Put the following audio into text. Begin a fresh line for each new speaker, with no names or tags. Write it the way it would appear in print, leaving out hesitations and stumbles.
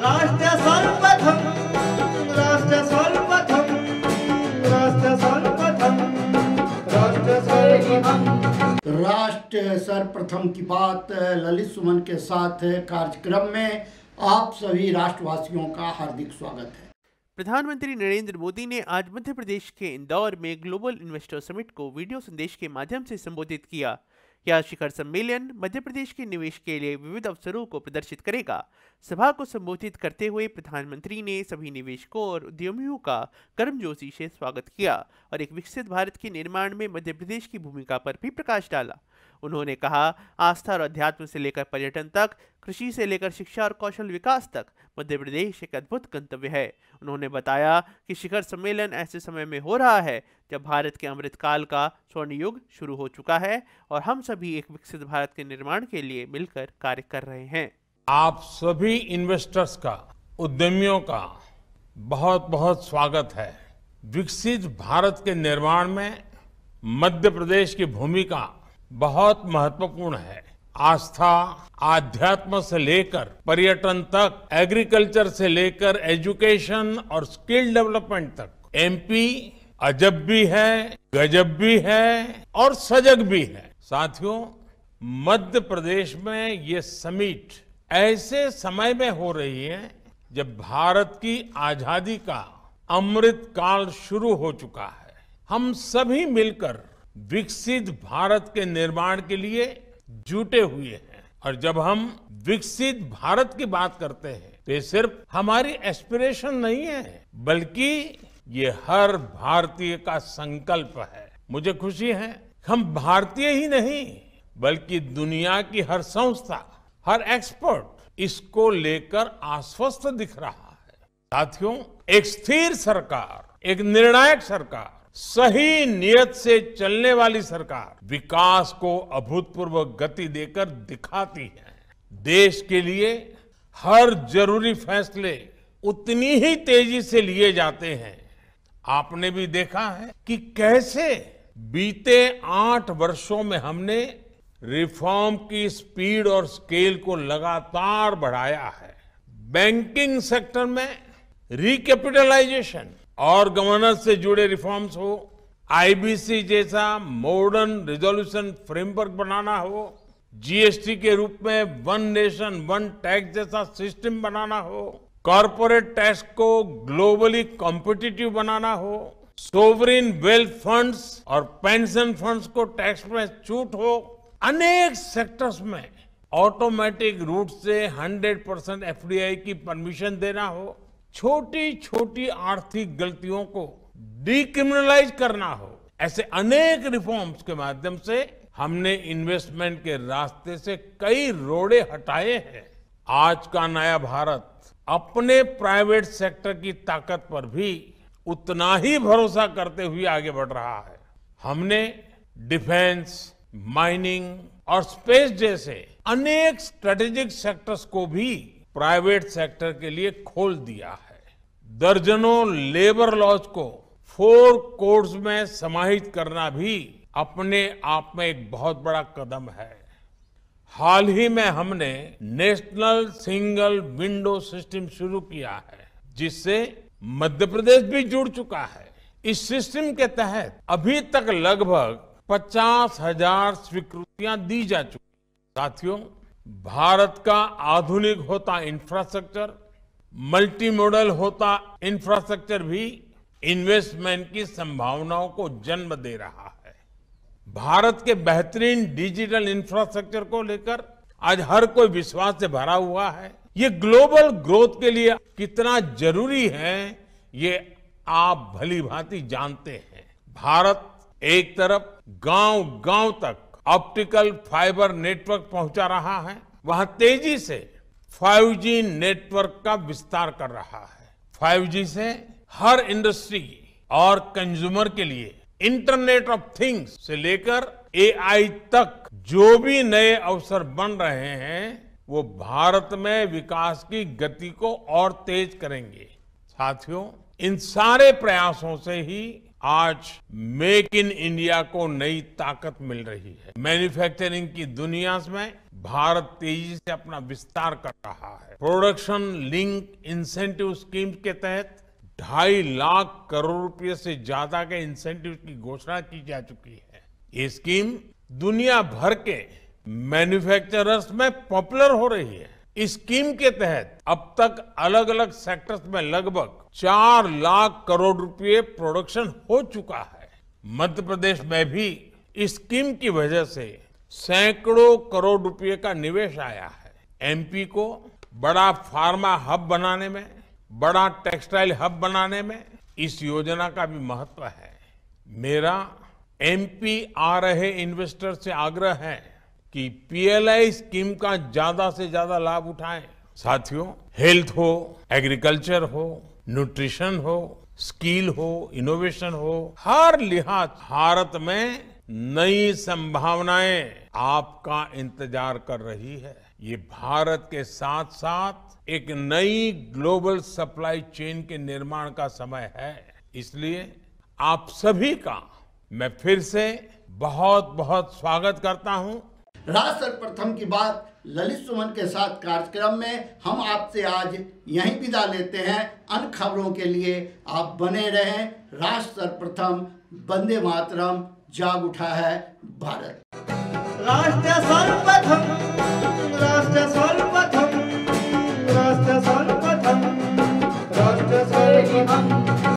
राष्ट्र सर्वप्रथम, राष्ट्र सर्वप्रथम, राष्ट्र सर्वप्रथम, राष्ट्र सर्वप्रथम।
राष्ट्र सर्वप्रथम की बात ललित सुमन के साथ कार्यक्रम में आप सभी राष्ट्रवासियों का हार्दिक स्वागत है।
प्रधानमंत्री नरेंद्र मोदी ने आज मध्य प्रदेश के इंदौर में ग्लोबल इन्वेस्टर समिट को वीडियो संदेश के माध्यम से संबोधित किया। यह शिखर सम्मेलन मध्य प्रदेश के निवेश के लिए विविध अवसरों को प्रदर्शित करेगा। सभा को संबोधित करते हुए प्रधानमंत्री ने सभी निवेशकों और उद्यमियों का गर्मजोशी से स्वागत किया और एक विकसित भारत के निर्माण में मध्य प्रदेश की भूमिका पर भी प्रकाश डाला। उन्होंने कहा, आस्था और अध्यात्म से लेकर पर्यटन तक, कृषि से लेकर शिक्षा और कौशल विकास तक मध्य प्रदेश एक अद्भुत गंतव्य है। उन्होंने बताया कि शिखर सम्मेलन ऐसे समय में हो रहा है जब भारत के अमृतकाल का स्वर्ण युग शुरू हो चुका है और हम सभी एक विकसित भारत के निर्माण के लिए मिलकर कार्य कर रहे हैं।
आप सभी इन्वेस्टर्स का, उद्यमियों का बहुत बहुत स्वागत है। विकसित भारत के निर्माण में मध्य प्रदेश की भूमिका बहुत महत्वपूर्ण है। आस्था, आध्यात्म से लेकर पर्यटन तक, एग्रीकल्चर से लेकर एजुकेशन और स्किल डेवलपमेंट तक, एमपी अजब भी है, गजब भी है और सजग भी है। साथियों, मध्य प्रदेश में ये समिट ऐसे समय में हो रही है जब भारत की आजादी का अमृत काल शुरू हो चुका है। हम सभी मिलकर विकसित भारत के निर्माण के लिए जुटे हुए हैं और जब हम विकसित भारत की बात करते हैं तो ये सिर्फ हमारी एस्पिरेशन नहीं है, बल्कि ये हर भारतीय का संकल्प है। मुझे खुशी है हम भारतीय ही नहीं बल्कि दुनिया की हर संस्था, हर एक्सपर्ट इसको लेकर आश्वस्त दिख रहा है। साथियों, एक स्थिर सरकार, एक निर्णायक सरकार, सही नियत से चलने वाली सरकार विकास को अभूतपूर्व गति देकर दिखाती है। देश के लिए हर जरूरी फैसले उतनी ही तेजी से लिए जाते हैं। आपने भी देखा है कि कैसे बीते 8 वर्षों में हमने रिफॉर्म की स्पीड और स्केल को लगातार बढ़ाया है। बैंकिंग सेक्टर में रिकैपिटलाइजेशन और गवर्नेंस से जुड़े रिफॉर्म्स हो, आईबीसी जैसा मॉडर्न रिजोल्यूशन फ्रेमवर्क बनाना हो, जीएसटी के रूप में वन नेशन वन टैक्स जैसा सिस्टम बनाना हो, कॉर्पोरेट टैक्स को ग्लोबली कॉम्पिटिटिव बनाना हो, सोवरिन वेल्थ फंड्स और पेंशन फंड्स को टैक्स में छूट हो, अनेक सेक्टर्स में ऑटोमेटिक रूट से 100% एफडीआई की परमिशन देना हो, छोटी छोटी आर्थिक गलतियों को डिक्रिमिनलाइज करना हो, ऐसे अनेक रिफॉर्म्स के माध्यम से हमने इन्वेस्टमेंट के रास्ते से कई रोड़े हटाए हैं। आज का नया भारत अपने प्राइवेट सेक्टर की ताकत पर भी उतना ही भरोसा करते हुए आगे बढ़ रहा है। हमने डिफेंस, माइनिंग और स्पेस जैसे अनेक स्ट्रेटेजिक सेक्टर्स को भी प्राइवेट सेक्टर के लिए खोल दिया है। दर्जनों लेबर लॉज को 4 कोड्स में समाहित करना भी अपने आप में एक बहुत बड़ा कदम है। हाल ही में हमने नेशनल सिंगल विंडो सिस्टम शुरू किया है, जिससे मध्य प्रदेश भी जुड़ चुका है। इस सिस्टम के तहत अभी तक लगभग 50,000 स्वीकृतियां दी जा चुकी। साथियों, भारत का आधुनिक होता इंफ्रास्ट्रक्चर, मल्टी मॉडल होता इंफ्रास्ट्रक्चर भी इन्वेस्टमेंट की संभावनाओं को जन्म दे रहा है। भारत के बेहतरीन डिजिटल इंफ्रास्ट्रक्चर को लेकर आज हर कोई विश्वास से भरा हुआ है। ये ग्लोबल ग्रोथ के लिए कितना जरूरी है, ये आप भली भांति जानते हैं। भारत एक तरफ गांव-गांव तक ऑप्टिकल फाइबर नेटवर्क पहुंचा रहा है, वहां तेजी से 5G नेटवर्क का विस्तार कर रहा है। 5G से हर इंडस्ट्री और कंज्यूमर के लिए इंटरनेट ऑफ थिंग्स से लेकर AI तक जो भी नए अवसर बन रहे हैं, वो भारत में विकास की गति को और तेज करेंगे। साथियों, इन सारे प्रयासों से ही आज मेक इन इंडिया को नई ताकत मिल रही है। मैन्युफैक्चरिंग की दुनिया में भारत तेजी से अपना विस्तार कर रहा है। प्रोडक्शन लिंक इंसेंटिव स्कीम के तहत 2.5 लाख करोड़ रुपए से ज्यादा के इंसेंटिव की घोषणा की जा चुकी है। ये स्कीम दुनिया भर के मैन्युफैक्चरर्स में पॉपुलर हो रही है। इस स्कीम के तहत अब तक अलग अलग सेक्टर्स में लगभग 4 लाख करोड़ रुपए प्रोडक्शन हो चुका है। मध्य प्रदेश में भी इस स्कीम की वजह से सैकड़ों करोड़ रुपए का निवेश आया है। एमपी को बड़ा फार्मा हब बनाने में, बड़ा टेक्सटाइल हब बनाने में इस योजना का भी महत्व है। मेरा एमपी आ रहे इन्वेस्टर से आग्रह है कि पीएलआई स्कीम का ज्यादा से ज्यादा लाभ उठाएं। साथियों, हेल्थ हो, एग्रीकल्चर हो, न्यूट्रिशन हो, स्किल हो, इनोवेशन हो, हर लिहाज भारत में नई संभावनाएं आपका इंतजार कर रही है। ये भारत के साथ साथ एक नई ग्लोबल सप्लाई चेन के निर्माण का समय है। इसलिए आप सभी का मैं फिर से बहुत बहुत स्वागत करता हूं।
राष्ट्र सर्वप्रथम की बात ललित सुमन के साथ कार्यक्रम में हम आपसे आज यहीं विदा लेते हैं। अन्य खबरों के लिए आप बने रहें। राष्ट्र सर्वप्रथम, वंदे मातरम, जाग उठा है भारत।
राष्ट्र